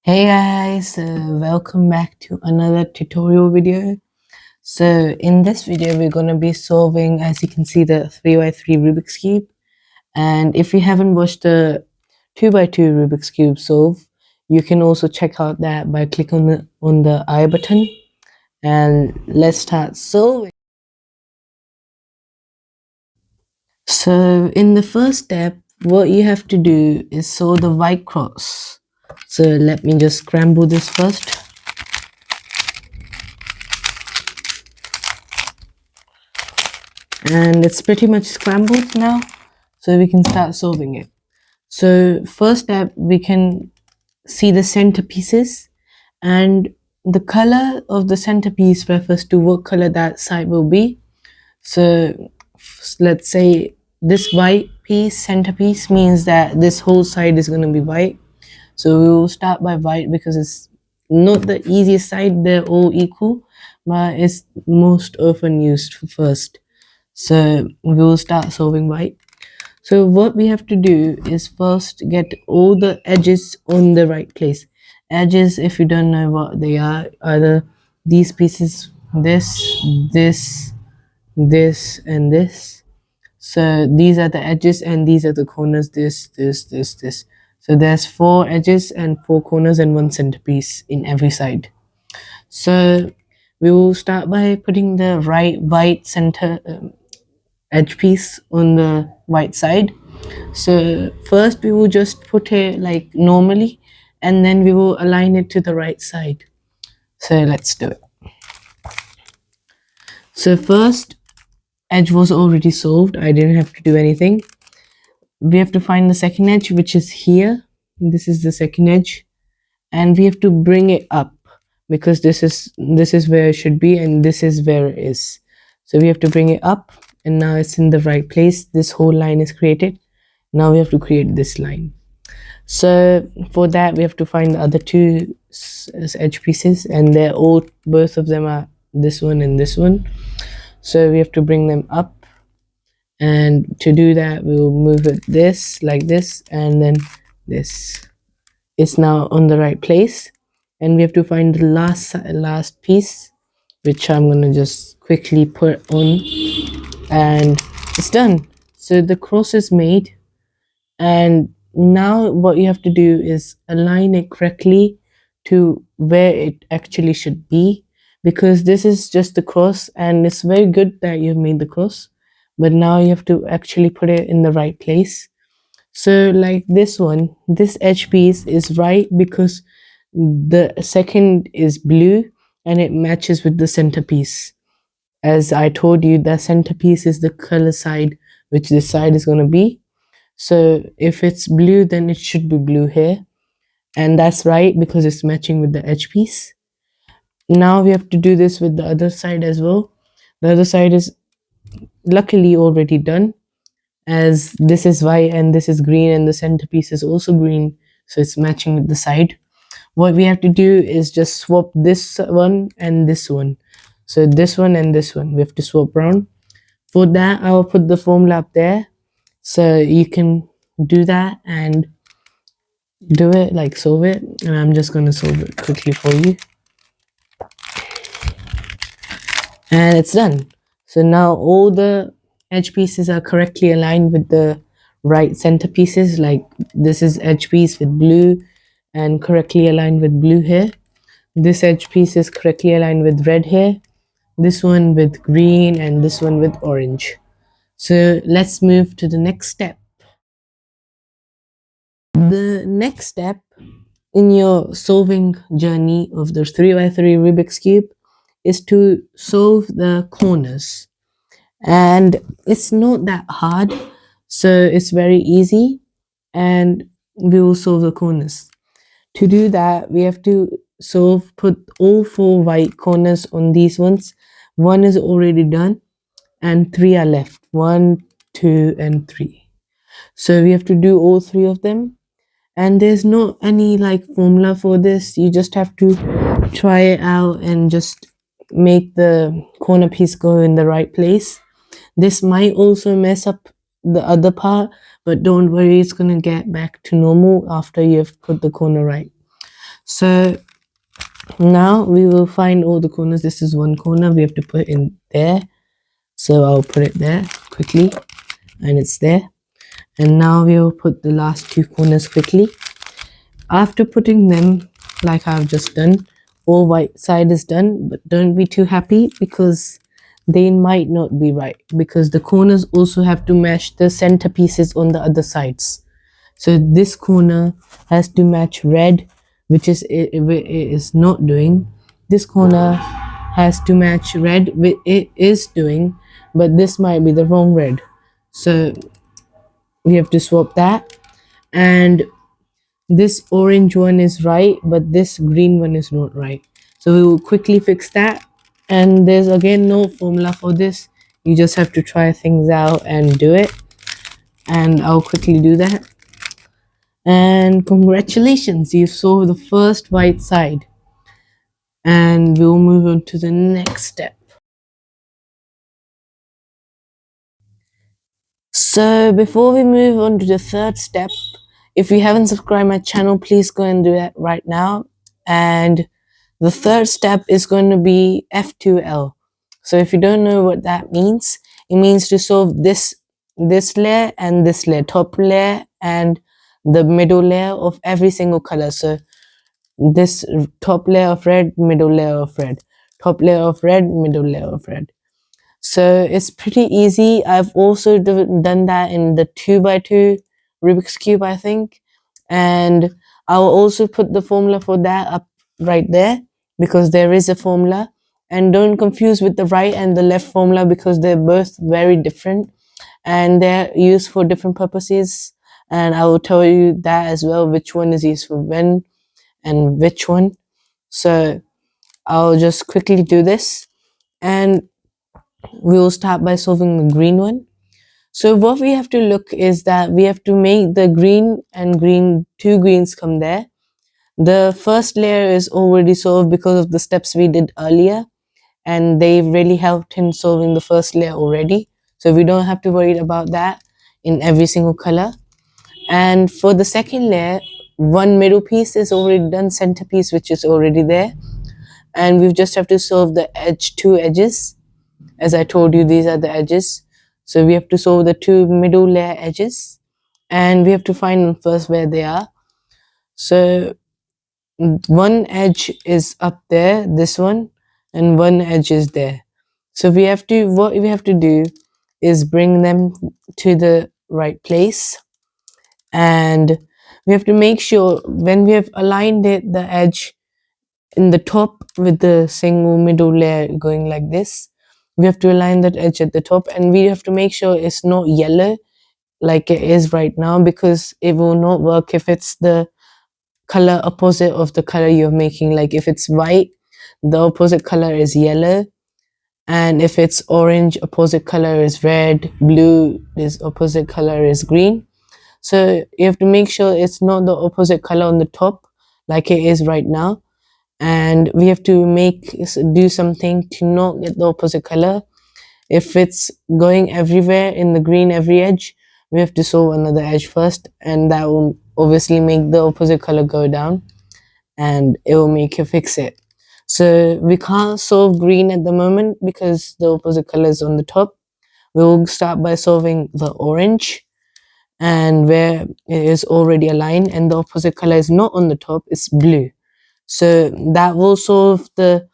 Hey guys, welcome back to another tutorial video. So in this video we're going to be solving, as you can see, the 3x3 Rubik's Cube. And if you haven't watched the 2x2 Rubik's Cube solve, you can also check out that by clicking on the I button. And let's start solving. So in the first step, what you have to do is solve the white cross. So let me just scramble this first. And it's pretty much scrambled now, so we can start solving it. So first step, we can see the centerpieces, and the color of the centerpiece refers to what color that side will be. So let's say this white piece, centerpiece, means that this whole side is going to be white. So we will start by white because it's not the easiest side, they're all equal, but it's most often used first. So we will start solving white. So what we have to do is first get all the edges on the right place. Edges, if you don't know what they are these pieces, this, and this. So these are the edges and these are the corners, this. So there's 4 edges and 4 corners and 1 centerpiece in every side. So we will start by putting the right white center edge piece on the white side. So first we will just put it like normally, and then we will align it to the right side. So let's do it. So first edge was already solved, I didn't have to do anything. We have to find the second edge, which is here. This is the second edge, and we have to bring it up because this is where it should be and this is where it is. So we have to bring it up, and now it's in the right place. This whole line is created. Now we have to create this line. So for that we have to find the other 2 edge pieces, and they're all, both of them are this one and this one. So we have to bring them up, and to do that we will move it this, like this, and then this. It's now on the right place, and we have to find the last piece, which I'm gonna just quickly put on, and it's done. So the cross is made, and now what you have to do is align it correctly to where it actually should be, because this is just the cross, and it's very good that you've made the cross, but now you have to actually put it in the right place. So like this one, this edge piece is right because the second is blue and it matches with the centerpiece. As I told you, the centerpiece is the color side, which this side is going to be. So if it's blue, then it should be blue here, and that's right because it's matching with the edge piece. Now we have to do this with the other side as well. The other side is luckily already done, as this is white and this is green and the centerpiece is also green, so it's matching with the side. What we have to do is just swap this one and this one. So this one and this one we have to swap around. For that I will put the formula up there, so you can do that and do it, like solve it, and I'm just going to solve it quickly for you. And it's done. So now all the edge pieces are correctly aligned with the right center pieces. Like this is edge piece with blue and correctly aligned with blue here. This edge piece is correctly aligned with red here. This one with green, and this one with orange. So let's move to the next step. The next step in your solving journey of the 3x3 Rubik's Cube is to solve the corners. And it's not that hard, so it's very easy, and we will solve the corners. To do that, we have to put all 4 white corners on these ones. 1 is already done and 3 are left, 1, 2, and 3. So we have to do all 3 of them, and there's no any like formula for this. You just have to try it out and just make the corner piece go in the right place. This might also mess up the other part, but don't worry, it's gonna get back to normal after you've put the corner right. So now we will find all the corners. This is one corner we have to put in there. So I'll put it there quickly, and it's there. And now we will put the last two corners quickly. After putting them like I've just done, all white side is done, but don't be too happy because they might not be right, because the corners also have to match the center pieces on the other sides. So this corner has to match red, which is it is not doing. This corner has to match red, which it is doing, but this might be the wrong red. So we have to swap that. And this orange one is right, but this green one is not right. So we will quickly fix that. And there's again no formula for this. You just have to try things out and do it. And I'll quickly do that. And congratulations, you saw the first white side. And we'll move on to the next step. So before we move on to the third step, if you haven't subscribed my channel, please go and do that right now. And the third step is going to be F2L. So if you don't know what that means, it means to solve this layer and this layer, top layer and the middle layer of every single color. So this top layer of red, middle layer of red, top layer of red, middle layer of red. So it's pretty easy. I've also done that in the 2x2 Rubik's Cube, I think. And I'll also put the formula for that up right there, because there is a formula. And don't confuse with the right and the left formula, because they're both very different and they're used for different purposes. And I will tell you that as well, which one is used for when and which one. So I'll just quickly do this. And we will start by solving the green one. So what we have to look is that we have to make the green and green, two greens come there. The first layer is already solved because of the steps we did earlier, and they really helped in solving the first layer already. So we don't have to worry about that in every single color. And for the second layer, one middle piece is already done, centerpiece which is already there. And we just have to solve the edge, two edges. As I told you, these are the edges. So we have to solve the two middle layer edges, and we have to find them first where they are. So one edge is up there, this one, and one edge is there. So we have to, what we have to do is bring them to the right place, and we have to make sure when we have aligned it, the edge in the top with the single middle layer going like this, we have to align that edge at the top, and we have to make sure it's not yellow like it is right now, because it will not work if it's the color opposite of the color you're making. Like if it's white, the opposite color is yellow, and if it's orange, opposite color is red, blue is opposite color is green. So you have to make sure it's not the opposite color on the top like it is right now, and we have to do something to not get the opposite color. If it's going everywhere in the green, every edge, we have to solve another edge first, and that will obviously make the opposite color go down, and it will make you fix it. So we can't solve green at the moment because the opposite color is on the top. We will start by solving the orange, and where it is already aligned and the opposite color is not on the top, it's blue. So that will solve the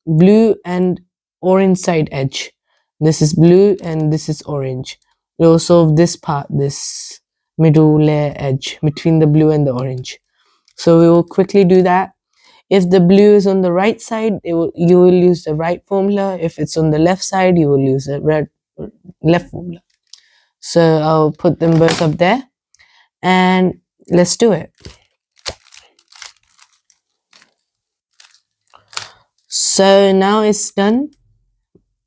blue and orange side edge. This is blue and this is orange. We will solve this part, this middle layer edge between the blue and the orange. So we will quickly do that. If the blue is on the right side, you will use the right formula. If it's on the left side, you will use the left formula. So I'll put them both up there, and let's do it. So now it's done.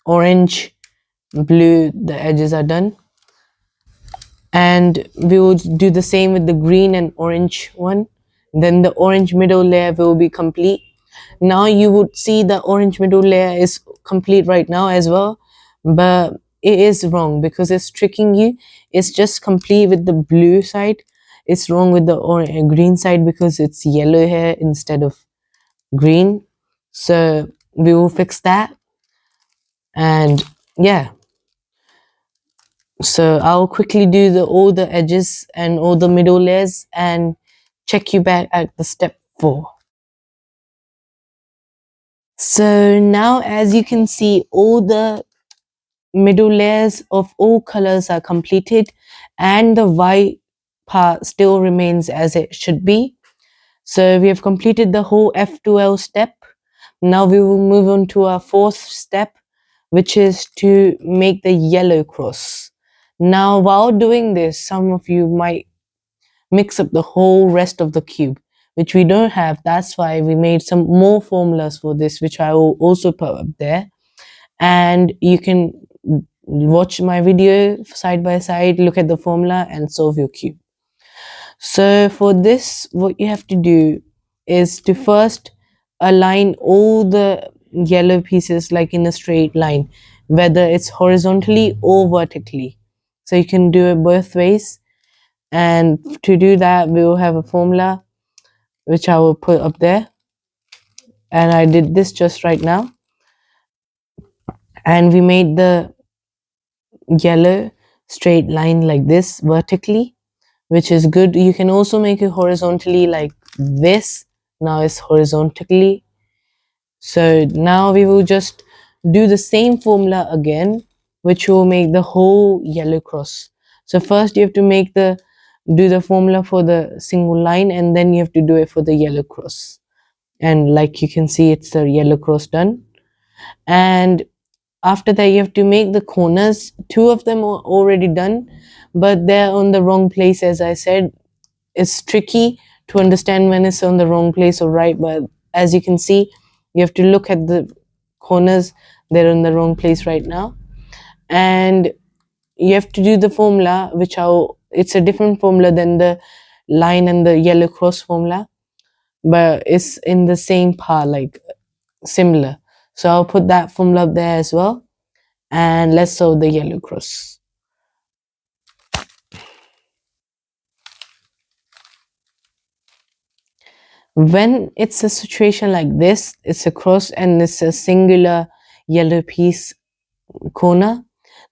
Orange, blue, the edges are done. And we will do the same with the green and orange one. Then the orange middle layer will be complete. Now you would see the orange middle layer is complete right now as well, but it is wrong because it's tricking you. It's just complete with the blue side. it's wrong with the green side because it's yellow here instead of green. So we will fix that. And yeah, so I'll quickly do all the edges and all the middle layers and check you back at the step 4. So now, as you can see, all the middle layers of all colors are completed and the white part still remains as it should be. So we have completed the whole F2L step. Now we will move on to our 4th step, which is to make the yellow cross. Now, while doing this, some of you might mix up the whole rest of the cube, which we don't have. That's why we made some more formulas for this, which I will also put up there. And you can watch my video side by side, look at the formula and solve your cube. So for this, what you have to do is to first align all the yellow pieces like in a straight line, whether it's horizontally or vertically. So you can do it both ways. And to do that, we will have a formula which I will put up there. And I did this just right now. And we made the yellow straight line like this vertically, which is good. You can also make it horizontally like this. Now it's horizontally. So now we will just do the same formula again, which will make the whole yellow cross. So first you have to do the formula for the single line, and then you have to do it for the yellow cross. And like you can see, it's the yellow cross done. And after that, you have to make the corners. 2 of them are already done, but they're on the wrong place. As I said, it's tricky to understand when it's on the wrong place or right, but as you can see, you have to look at the corners. They're in the wrong place right now. And you have to do the formula, it's a different formula than the line and the yellow cross formula, but it's in the same part, like similar. So I'll put that formula up there as well. And let's solve the yellow cross. When it's a situation like this, it's a cross and it's a singular yellow piece corner,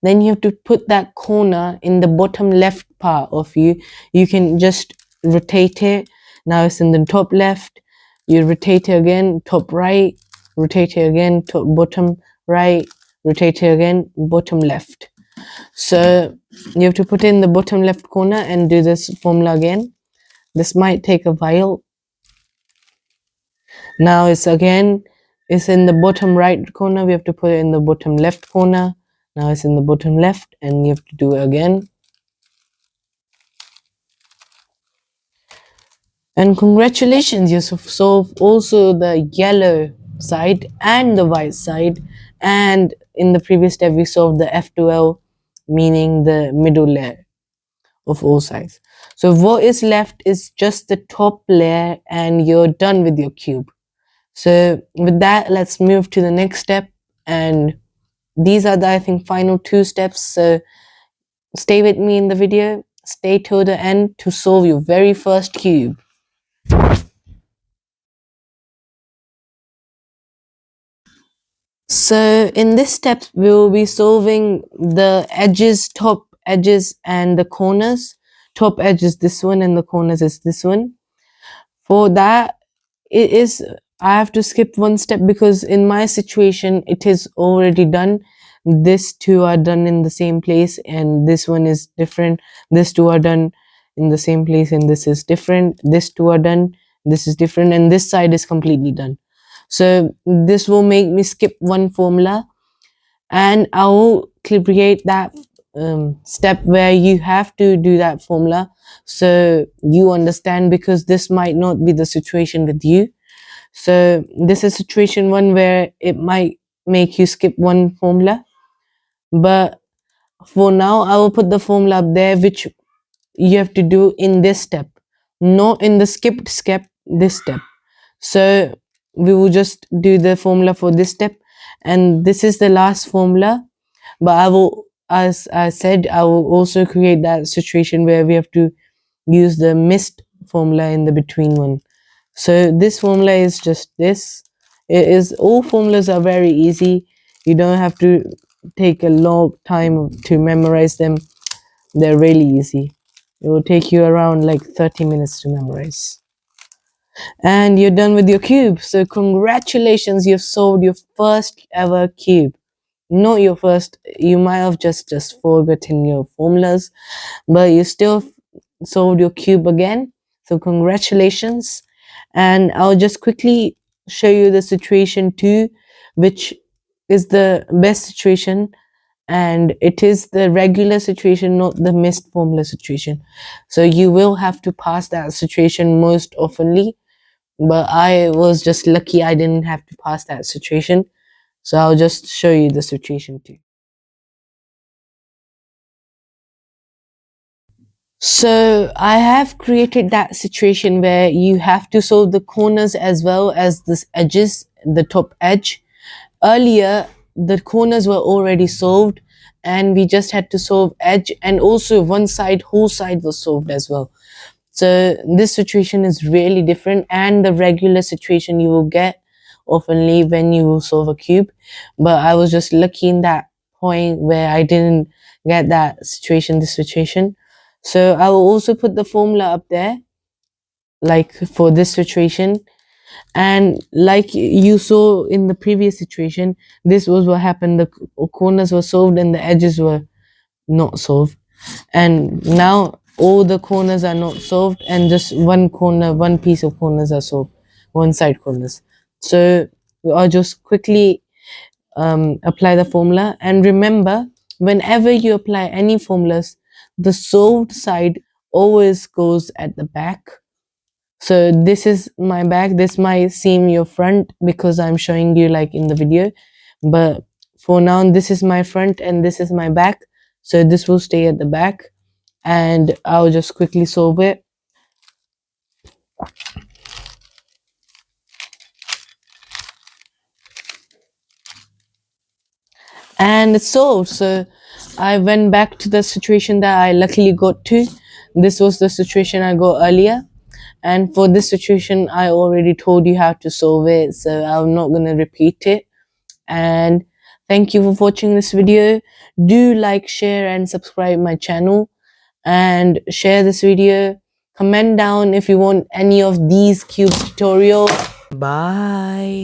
then you have to put that corner in the bottom left part of you. You can just rotate it. Now it's in the top left. You rotate it again, top right, rotate it again, top bottom right, rotate it again, bottom left. So you have to put in the bottom left corner and do this formula again. This might take a while. Now it's in the bottom right corner. We have to put it in the bottom left corner. Now it's in the bottom left, and you have to do it again. And congratulations, you solved also the yellow side and the white side. And in the previous step, we solved the F2L, meaning the middle layer of all sides. So what is left is just the top layer, and you're done with your cube. So with that, let's move to the next step. And these are the, I think, final 2 steps. So stay with me in the video. Stay till the end to solve your very first cube. So in this step, we will be solving the edges, top edges, and the corners. Top edge is this one, and the corners is this one. For that, I have to skip one step because in my situation, it is already done. This 2 are done in the same place, and this one is different. This 2 are done in the same place, and this is different. This 2 are done, this is different, and this side is completely done. So this will make me skip one formula, and I will create that step where you have to do that formula so you understand, because this might not be the situation with you. So this is situation 1 where it might make you skip one formula, but for now I will put the formula up there which you have to do in this step, not in the skipped step, this step. So we will just do the formula for this step, and this is the last formula. But I will, as I said, I will also create that situation where we have to use the missed formula in the between one. So this formula is just this. It is, all formulas are very easy. You don't have to take a long time to memorize them. They're really easy. It will take you around like 30 minutes to memorize. And you're done with your cube. So congratulations, you've solved your first ever cube. Not your first, you might have just forgotten your formulas, but you still solved your cube again. So congratulations. And I'll just quickly show you the situation 2, which is the best situation, and it is the regular situation, not the missed formula situation. So you will have to pass that situation most oftenly, but I was just lucky I didn't have to pass that situation. So I'll just show you the situation 2. So I have created that situation where you have to solve the corners as well as the edges, the top edge. Earlier, the corners were already solved and we just had to solve edge, and also one side, whole side was solved as well. So this situation is really different, and the regular situation you will get oftenly when you will solve a cube. But I was just lucky in that point where I didn't get that situation, this situation. So I will also put the formula up there, like for this situation. And like you saw in the previous situation, this was what happened. The corners were solved and the edges were not solved. And now all the corners are not solved and just one corner, one piece of corners are solved, one side corners. So I'll just quickly apply the formula. And remember, whenever you apply any formulas, the solved side always goes at the back. So this is my back, this might seem your front because I'm showing you like in the video, but for now this is my front and this is my back. So this will stay at the back, and I'll just quickly solve it. And it's solved. So I went back to the situation that I luckily got to. This was the situation I got earlier, and for this situation I already told you how to solve it, so I'm not going to repeat it. And thank you for watching this video. Do like, share and subscribe my channel, and share this video. Comment down if you want any of these cube tutorial. Bye.